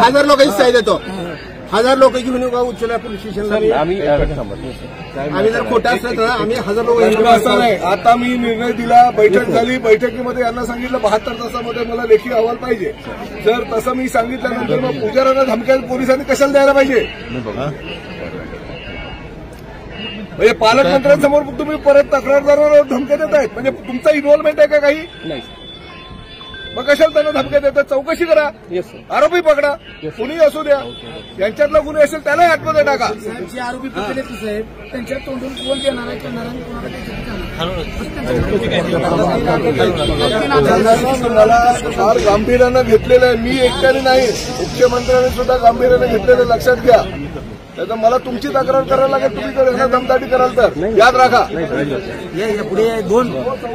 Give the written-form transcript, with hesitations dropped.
1000 लोकांची साई देतो. 1000 लोक घेऊन येऊ का उच्चला पोलीस स्टेशनला? आम्ही जर खोटा असलं तर आम्ही 1000 लोक. असं नाही, आता मी निर्णय दिला, बैठक झाली, बैठकीमध्ये यांना सांगितलं 72 तासामध्ये मला लेखी अहवाल पाहिजे. जर तसं मी सांगितल्यानंतर मग पुजाऱ्यांना धमक्या पोलिसांनी कशाला द्यायला पाहिजे? म्हणजे पालकमंत्र्यांसमोर तुम्ही परत तक्रारदारावर धमक्या देत आहेत, म्हणजे तुमचा इन्व्हॉल्वमेंट आहे का काही? नाही. मग कशाला त्यांना धमक्या देतात? चौकशी करा, आरोपी पकडा, कुणीही असू द्या, यांच्यातला गुन्हे असेल त्यालाही आतमध्ये टाका. जे आरोपी पकडले साहेब त्यांच्या तोंडून कोण देणार आहे, करणार आहे, मला फार गांभीर्यानं घेतलेलं आहे. मी एकट्याने नाही, मुख्यमंत्र्यांनी सुद्धा गांभीर्यानं घेतलेलं लक्षात घ्या. त्याचा मला तुमची तक्रार करायला लागेल, तुम्ही जर यांना दमदाटी कराल तर याद राखा. पुढे 2